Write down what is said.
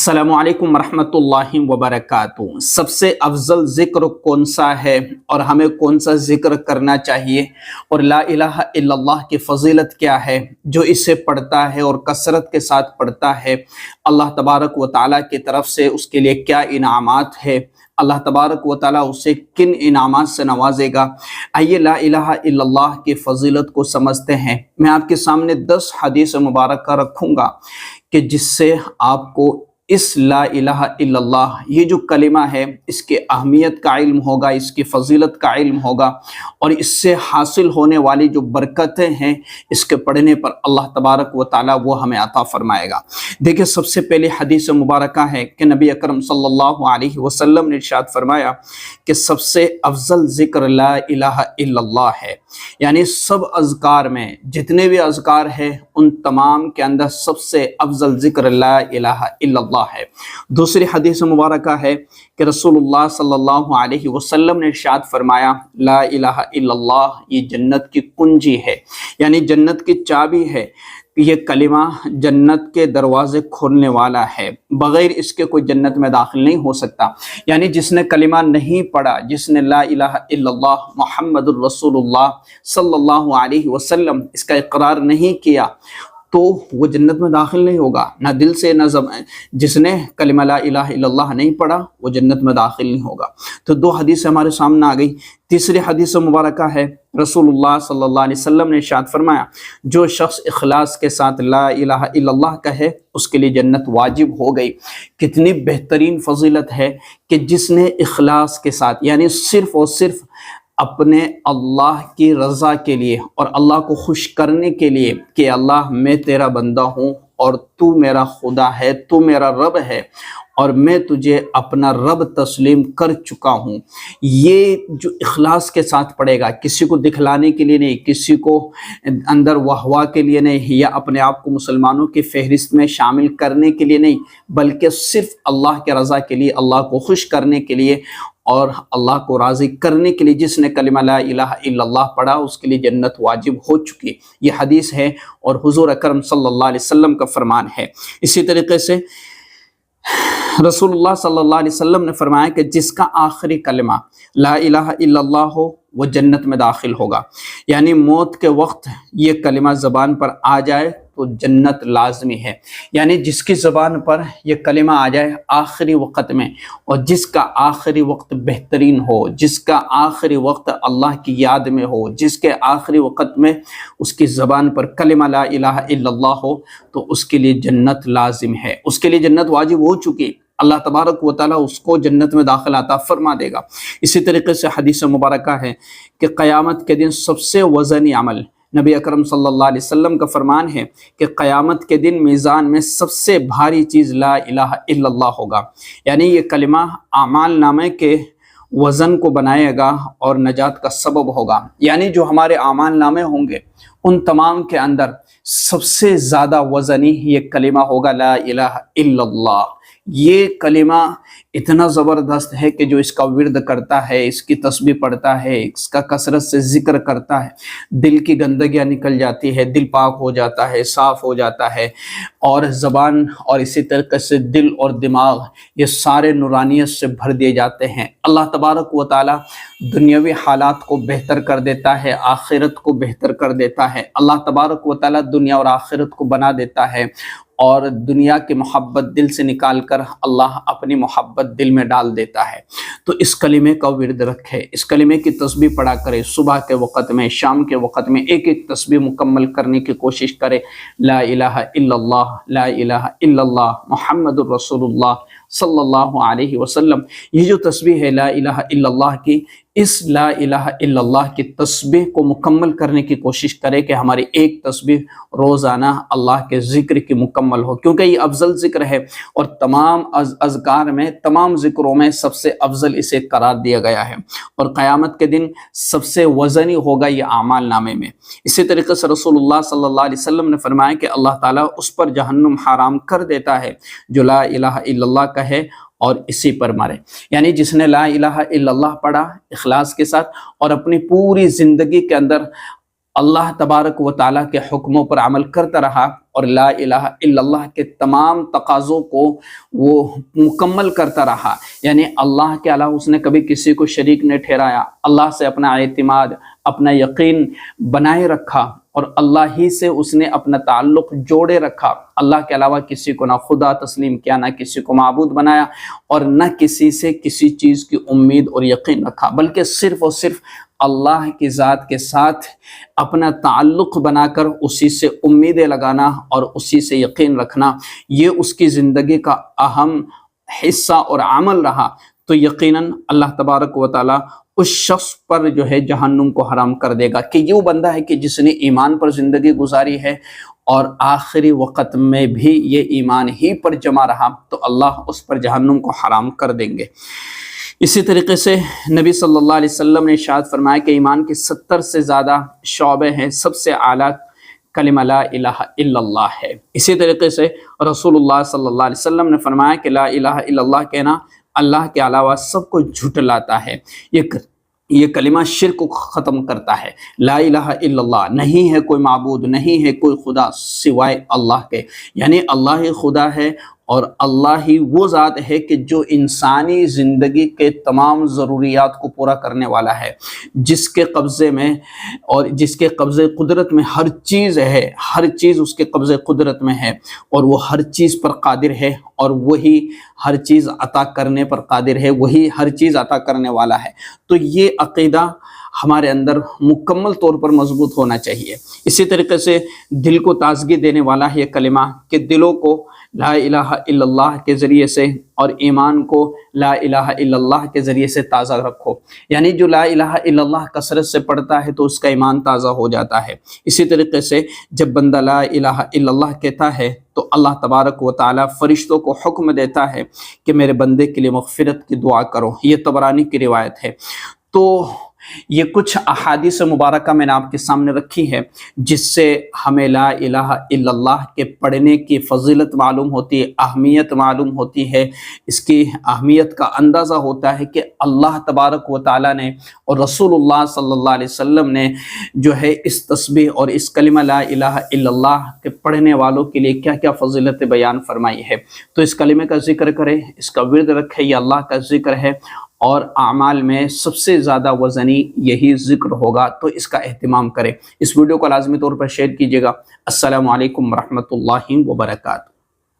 السلام علیکم ورحمۃ اللہ وبرکاتہ۔ سب سے افضل ذکر کون سا ہے اور ہمیں کون سا ذکر کرنا چاہیے، اور لا الہ الا اللہ کی فضیلت کیا ہے؟ جو اسے پڑھتا ہے اور کثرت کے ساتھ پڑھتا ہے، اللہ تبارک و تعالیٰ کی طرف سے اس کے لیے کیا انعامات ہے، اللہ تبارک و تعالیٰ اسے کن انعامات سے نوازے گا۔ آئیے لا الہ الا اللہ کی فضیلت کو سمجھتے ہیں۔ میں آپ کے سامنے 10 حدیث مبارکہ رکھوں گا کہ جس سے آپ کو اس لا الہ الا اللہ یہ جو کلمہ ہے اس کی اہمیت کا علم ہوگا، اس کی فضیلت کا علم ہوگا، اور اس سے حاصل ہونے والی جو برکتیں ہیں اس کے پڑھنے پر اللہ تبارک و تعالیٰ وہ ہمیں عطا فرمائے گا۔ دیکھیں، سب سے پہلے حدیث مبارکہ ہے کہ نبی اکرم صلی اللہ علیہ وسلم نے ارشاد فرمایا کہ سب سے افضل ذکر لا الہ الا اللہ ہے، یعنی سب اذکار میں جتنے بھی اذکار ہیں ان تمام کے اندر سب سے افضل ذکر لا الہ الا اللہ ہے۔ دوسری حدیث مبارکہ ہے کہ رسول اللہ صلی اللہ علیہ وسلم نے ارشاد فرمایا لا الہ الا اللہ یہ جنت کی کنجی ہے، یعنی جنت کی چابی ہے۔ یہ کلمہ جنت کے دروازے کھولنے والا ہے، بغیر اس کے کوئی جنت میں داخل نہیں ہو سکتا۔ یعنی جس نے کلمہ نہیں پڑھا، جس نے لا الہ الا اللہ محمد الرسول اللہ صلی اللہ علیہ وسلم اس کا اقرار نہیں کیا تو وہ جنت میں داخل نہیں ہوگا، نہ دل سے نہ زبان۔ جس نے کلمہ لا الہ الا اللہ نہیں پڑھا وہ جنت میں داخل نہیں ہوگا۔ تو 2 حدیث ہمارے سامنے آ گئی۔ تیسری حدیث مبارکہ ہے رسول اللہ صلی اللہ علیہ وسلم نے ارشاد فرمایا جو شخص اخلاص کے ساتھ لا الہ الا اللہ کہے اس کے لیے جنت واجب ہو گئی۔ کتنی بہترین فضیلت ہے کہ جس نے اخلاص کے ساتھ، یعنی صرف اور صرف اپنے اللہ کی رضا کے لیے اور اللہ کو خوش کرنے کے لیے کہ اللہ میں تیرا بندہ ہوں اور تو میرا خدا ہے، تو میرا رب ہے اور میں تجھے اپنا رب تسلیم کر چکا ہوں، یہ جو اخلاص کے ساتھ پڑھے گا، کسی کو دکھلانے کے لیے نہیں، کسی کو اندر واہ کے لیے نہیں، یا اپنے آپ کو مسلمانوں کی فہرست میں شامل کرنے کے لیے نہیں، بلکہ صرف اللہ کے رضا کے لیے، اللہ کو خوش کرنے کے لیے اور اللہ کو راضی کرنے کے لیے جس نے کلمہ لا الہ الا اللہ پڑھا اس کے لیے جنت واجب ہو چکی۔ یہ حدیث ہے اور حضور اکرم صلی اللہ علیہ وسلم کا فرمان ہے۔ اسی طریقے سے رسول اللہ صلی اللہ علیہ وسلم نے فرمایا کہ جس کا آخری کلمہ لا الہ الا اللہ ہو وہ جنت میں داخل ہوگا، یعنی موت کے وقت یہ کلمہ زبان پر آ جائے تو جنت لازمی ہے۔ یعنی جس کی زبان پر یہ کلمہ آ جائے آخری وقت میں، اور جس کا آخری وقت بہترین ہو، جس کا آخری وقت اللہ کی یاد میں ہو، جس کے آخری وقت میں اس کی زبان پر کلمہ لا الہ الا اللہ ہو تو اس کے لیے جنت لازم ہے، اس کے لیے جنت واجب ہو چکی۔ اللہ تبارک و تعالیٰ اس کو جنت میں داخل عطا فرما دے گا۔ اسی طریقے سے حدیث مبارکہ ہے کہ قیامت کے دن سب سے وزنی عمل، نبی اکرم صلی اللہ علیہ وسلم کا فرمان ہے کہ قیامت کے دن میزان میں سب سے بھاری چیز لا الہ الا اللہ ہوگا، یعنی یہ کلمہ اعمال نامے کے وزن کو بنائے گا اور نجات کا سبب ہوگا۔ یعنی جو ہمارے اعمال نامے ہوں گے ان تمام کے اندر سب سے زیادہ وزنی یہ کلمہ ہوگا لا الہ الا اللہ۔ یہ کلمہ اتنا زبردست ہے کہ جو اس کا ورد کرتا ہے، اس کی تسبیح پڑھتا ہے، اس کا کثرت سے ذکر کرتا ہے، دل کی گندگیاں نکل جاتی ہے، دل پاک ہو جاتا ہے، صاف ہو جاتا ہے، اور زبان اور اسی طریقے سے دل اور دماغ یہ سارے نورانیت سے بھر دیے جاتے ہیں۔ اللہ تبارک و تعالیٰ دنیاوی حالات کو بہتر کر دیتا ہے، آخرت کو بہتر کر دیتا ہے۔ اللہ تبارک و تعالیٰ دنیا اور آخرت کو بنا دیتا ہے، اور دنیا کی محبت دل سے نکال کر اللہ اپنی محبت دل میں ڈال دیتا ہے۔ تو اس کلمے کا ورد رکھے، اس کلمے کی تسبیح پڑھا کرے، صبح کے وقت میں، شام کے وقت میں ایک ایک تسبیح مکمل کرنے کی کوشش کرے۔ لا الہ الا اللہ، لا الہ الا اللہ محمد الرسول اللہ صلی اللہ علیہ وسلم۔ یہ جو تسبیح ہے لا الہ الا اللہ کی، اس لا الہ الا اللہ کی تسبیح کو مکمل کرنے کی کوشش کرے کہ ہماری ایک تسبیح روزانہ اللہ کے ذکر کی مکمل ہو، کیونکہ یہ افضل ذکر ہے اور تمام اذکار میں، تمام ذکروں میں سب سے افضل اسے قرار دیا گیا ہے، اور قیامت کے دن سب سے وزنی ہوگا یہ اعمال نامے میں۔ اسی طریقے سے رسول اللہ صلی اللہ علیہ وسلم نے فرمایا کہ اللہ تعالیٰ اس پر جہنم حرام کر دیتا ہے جو لا الہ الا اللہ کہے اور اسی پر مرے۔ یعنی جس نے لا الہ الا اللہ پڑھا اخلاص کے ساتھ اور اپنی پوری زندگی کے اندر اللہ تبارک و تعالیٰ کے حکموں پر عمل کرتا رہا اور لا الہ الا اللہ کے تمام تقاضوں کو وہ مکمل کرتا رہا، یعنی اللہ کے علاوہ اس نے کبھی کسی کو شریک نہیں ٹھہرایا، اللہ سے اپنا اعتماد، اپنا یقین بنائے رکھا اور اللہ ہی سے اس نے اپنا تعلق جوڑے رکھا، اللہ کے علاوہ کسی کو نہ خدا تسلیم کیا، نہ کسی کو معبود بنایا اور نہ کسی سے کسی چیز کی امید اور یقین رکھا، بلکہ صرف اور صرف اللہ کی ذات کے ساتھ اپنا تعلق بنا کر اسی سے امیدیں لگانا اور اسی سے یقین رکھنا، یہ اس کی زندگی کا اہم حصہ اور عمل رہا، تو یقیناً اللہ تبارک و تعالیٰ اس شخص پر جو ہے جہنم کو حرام کر دے گا، کہ یہ وہ بندہ ہے کہ جس نے ایمان پر زندگی گزاری ہے اور آخری وقت میں بھی یہ ایمان ہی پر جمع رہا، تو اللہ اس پر جہنم کو حرام کر دیں گے۔ اسی طریقے سے نبی صلی اللہ علیہ وسلم نے ارشاد فرمایا کہ ایمان کے 70 سے زیادہ شعبے ہیں، سب سے اعلیٰ کلمہ لا الہ الا اللہ ہے۔ اسی طریقے سے رسول اللہ صلی اللہ علیہ وسلم نے فرمایا کہ لا الہ الا اللہ کہنا اللہ کے علاوہ سب کو جھٹلاتا ہے، یہ کلمہ شرک کو ختم کرتا ہے۔ لا الہ الا اللہ، نہیں ہے کوئی معبود، نہیں ہے کوئی خدا سوائے اللہ کے، یعنی اللہ ہی خدا ہے اور اللہ ہی وہ ذات ہے کہ جو انسانی زندگی کے تمام ضروریات کو پورا کرنے والا ہے، جس کے قبضے میں اور جس کے قبضے قدرت میں ہر چیز ہے، ہر چیز اس کے قبضے قدرت میں ہے اور وہ ہر چیز پر قادر ہے اور وہی ہر چیز عطا کرنے پر قادر ہے، وہی ہر چیز عطا کرنے والا ہے۔ تو یہ عقیدہ ہمارے اندر مکمل طور پر مضبوط ہونا چاہیے۔ اسی طریقے سے دل کو تازگی دینے والا ہے یہ کلمہ، کہ دلوں کو لا الہ الا اللہ کے ذریعے سے اور ایمان کو لا الہ الا اللہ کے ذریعے سے تازہ رکھو، یعنی جو لا الہ الا اللہ کثرت سے پڑھتا ہے تو اس کا ایمان تازہ ہو جاتا ہے۔ اسی طریقے سے جب بندہ لا الہ الا اللہ کہتا ہے تو اللہ تبارک و تعالیٰ فرشتوں کو حکم دیتا ہے کہ میرے بندے کے لیے مغفرت کی دعا کرو، یہ طبرانی کی روایت ہے۔ تو یہ کچھ احادیث مبارکہ میں نے آپ کے سامنے رکھی ہے جس سے ہمیں لا الہ الا اللہ کے پڑھنے کی فضیلت معلوم ہوتی ہے، اہمیت معلوم ہوتی ہے، اس کی اہمیت کا اندازہ ہوتا ہے کہ اللہ تبارک و تعالیٰ نے اور رسول اللہ صلی اللہ علیہ وسلم نے جو ہے اس تسبیح اور اس کلمہ لا الہ الا اللہ کے پڑھنے والوں کے لیے کیا کیا فضیلت بیان فرمائی ہے۔ تو اس کلمے کا ذکر کریں، اس کا ورد رکھیں، یہ اللہ کا ذکر ہے اور اعمال میں سب سے زیادہ وزنی یہی ذکر ہوگا، تو اس کا اہتمام کریں۔ اس ویڈیو کو لازمی طور پر شیئر کیجیے گا۔ السلام علیکم ورحمۃ اللہ وبرکاتہ۔